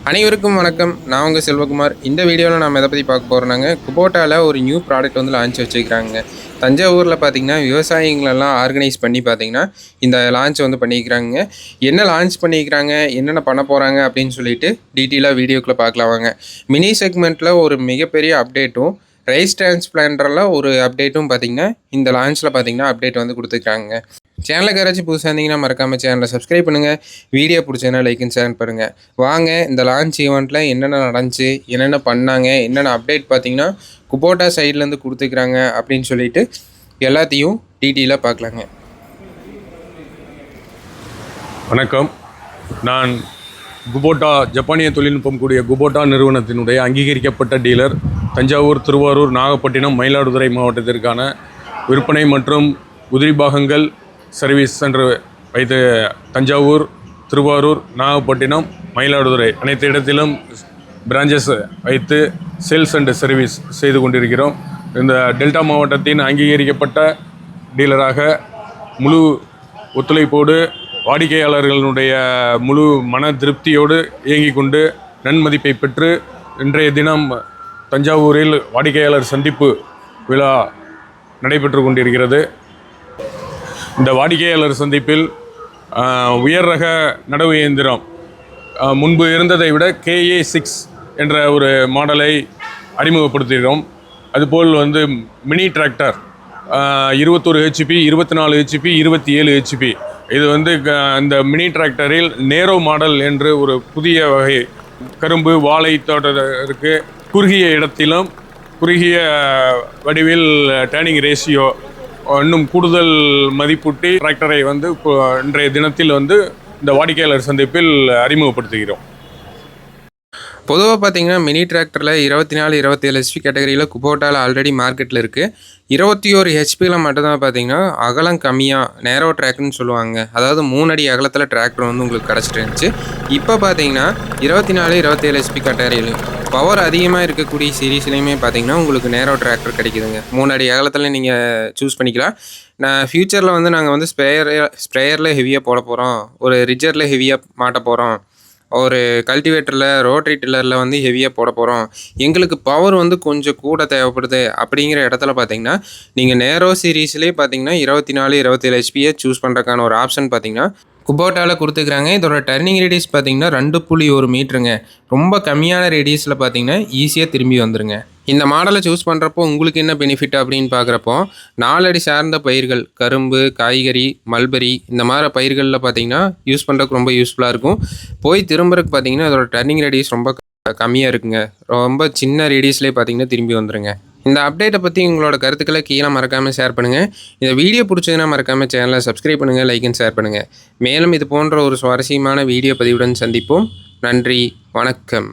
அனைவருக்கும் வணக்கம். நான் உங்கள் செல்வகுமார். இந்த வீடியோவில் நம்ம எதை பற்றி பார்க்க போகிறோம்னாங்க, குபோட்டாவில் ஒரு நியூ ப்ராடக்ட் வந்து லான்ச் வச்சுக்கிறாங்க. தஞ்சாவூரில் பார்த்திங்கன்னா விவசாயிகளெல்லாம் ஆர்கனைஸ் பண்ணி பார்த்திங்கன்னா இந்த லான்ச் வந்து பண்ணிக்கிறாங்க. என்ன லான்ச் பண்ணிக்கிறாங்க, என்னென்ன பண்ண போகிறாங்க அப்படின்னு சொல்லிட்டு டீட்டெயிலாக வீடியோக்குள்ளே பார்க்கலாம் வாங்க. மினி செக்மெண்ட்டில் ஒரு மிகப்பெரிய அப்டேட்டும், ரைஸ் டிரான்ஸ்பிளான்டரில் ஒரு அப்டேட்டும் பார்த்திங்கன்னா இந்த லான்ச்சில் பார்த்திங்கன்னா அப்டேட் வந்து கொடுத்துருக்காங்க. சேனலுக்கு யாராச்சும் புதுசாக இருந்தீங்கன்னா மறக்காமல் சேனலை சப்ஸ்கிரைப் பண்ணுங்கள். வீடியோ பிடிச்சதுன்னா லைக் அண்ட் ஷேர் பண்ணுங்கள். வாங்க இந்த லான்ச் ஈவெண்ட்டில் என்னென்ன நடந்துச்சு, என்னென்ன பண்ணாங்க, என்னென்ன அப்டேட் பார்த்தீங்கன்னா குபோட்டா சைட்லேருந்து கொடுத்துக்கிறாங்க அப்படின்னு சொல்லிட்டு எல்லாத்தையும் டீட்டெயிலாக பார்க்கலாங்க. வணக்கம். நான் குபோட்டா ஜப்பானிய தொழில்நுட்பம் கூடிய குபோட்டா நிறுவனத்தினுடைய அங்கீகரிக்கப்பட்ட டீலர். தஞ்சாவூர், திருவாரூர், நாகப்பட்டினம், மயிலாடுதுறை மாவட்டத்திற்கான விற்பனை மற்றும் உதிரி பாகங்கள் சர்வீஸ் சென்டர் வைத்து தஞ்சாவூர், திருவாரூர், நாகப்பட்டினம், மயிலாடுதுறை அனைத்து இடத்திலும் பிரான்ச்சஸ் வைத்து சேல்ஸ் அண்ட் சர்வீஸ் செய்து கொண்டிருக்கிறோம். இந்த டெல்டா மாவட்டத்தின் அங்கீகரிக்கப்பட்ட டீலராக முழு ஒத்துழைப்போடு வாடிக்கையாளர்களுடைய முழு மன திருப்தியோடு இயங்கிக் கொண்டு நன்மதிப்பை பெற்று இன்றைய தினம் தஞ்சாவூரில் வாடிக்கையாளர் சந்திப்பு விழா நடைபெற்று கொண்டிருக்கிறது. இந்த வாடிக்கையாளர் சந்திப்பில் உயர் ரக நடவு இயந்திரம் முன்பு இருந்ததை விட KA6 என்ற ஒரு மாடலை அறிமுகப்படுத்துகிறோம். அதுபோல் mini tractor 21 HP, 24 HP, 27 HP. இது இந்த மினி டிராக்டரில் நேரோ மாடல் என்று ஒரு புதிய வகை கரும்பு, வாழை தோட்டத்திற்கு குறுகிய இடத்திலும் குறுகிய வடிவில் டேர்னிங் ரேஷியோ இன்னும் கூடுதல் மதிப்பூட்டி டிராக்டரை இன்றைய தினத்தில் இந்த வாடிக்கையாளர் சந்திப்பில் அறிமுகப்படுத்துகிறோம். பொதுவாக பார்த்தீங்கன்னா மினி டிராக்டரில் 24, 27 HP கேட்டகரியில் குபோட்டாவில் ஆல்ரெடி மார்க்கெட்டில் இருக்குது. 21 HPயில் மட்டும்தான் பார்த்தீங்கன்னா அகலம் கம்மியாக நேரோ ட்ராக்னு சொல்லுவாங்க. அதாவது 3 அடி அகலத்தில் டிராக்டர் உங்களுக்கு கிடச்சிட்டு இருந்துச்சு. இப்போ பார்த்தீங்கன்னா 24, 27 HP கேட்டகரியிலையும் பவர் அதிகமாக இருக்கக்கூடிய சீரீஸ்லையுமே பார்த்தீங்கன்னா உங்களுக்கு நேரோ டிராக்டர் கிடைக்குதுங்க. 3 அடி அகலத்தில் நீங்கள் சூஸ் பண்ணிக்கலாம். ஃப்யூச்சரில் நாங்கள் ஸ்ப்ரேயரில் ஹெவியாக போட போகிறோம், ஒரு ரிஜரில் ஹெவியாக மாட்ட போகிறோம், ஒரு கல்டிவேட்டரில் ரோட்டரி டில்லரில் ஹெவியாக போட போகிறோம், எங்களுக்கு பவர் கொஞ்சம் கூட தேவைப்படுது அப்படிங்கிற இடத்துல பார்த்தீங்கன்னா நீங்கள் நேரோ சீரீஸ்லேயே பார்த்தீங்கன்னா 24, 27 HPயை சூஸ் பண்ணுறதுக்கான ஒரு ஆப்ஷன் பார்த்தீங்கன்னா குபோட்டாவில் கொடுத்துக்கிறாங்க. இதோட டர்னிங் ரேடியஸ் பார்த்தீங்கன்னா 2.1 மீட்டருங்க. ரொம்ப கம்மியான ரேடியஸில் பார்த்தீங்கன்னா ஈஸியாக திரும்பி வந்துருங்க. இந்த மாடலை சூஸ் பண்ணுறப்போ உங்களுக்கு என்ன பெனிஃபிட் அப்படின்னு பார்க்குறப்போ 4 அடி சார்ந்த பயிர்கள், கரும்பு, காய்கறி, மல்பெரி இந்த மாதிரி பயிர்களில் பார்த்தீங்கன்னா யூஸ் பண்ணுறதுக்கு ரொம்ப யூஸ்ஃபுல்லாக இருக்கும். போய் திரும்புறதுக்கு பார்த்தீங்கன்னா அதோட டர்னிங் ரேடியஸ் ரொம்ப கம்மியாக இருக்குங்க. ரொம்ப சின்ன ரேடியஸ்லேயே பார்த்தீங்கன்னா திரும்பி வந்துருங்க. இந்த அப்டேட்டை பற்றி உங்களோட கருத்துக்களை கீழே மறக்காமல் ஷேர் பண்ணுங்கள். இந்த வீடியோ பிடிச்சதுன்னா மறக்காமல் சேனலை சப்ஸ்கிரைப் பண்ணுங்கள், லைக் அண்ட் ஷேர் பண்ணுங்கள். மேலும் இது போன்ற ஒரு சுவாரஸ்யமான வீடியோ பதிவுடன் சந்திப்போம். நன்றி, வணக்கம்.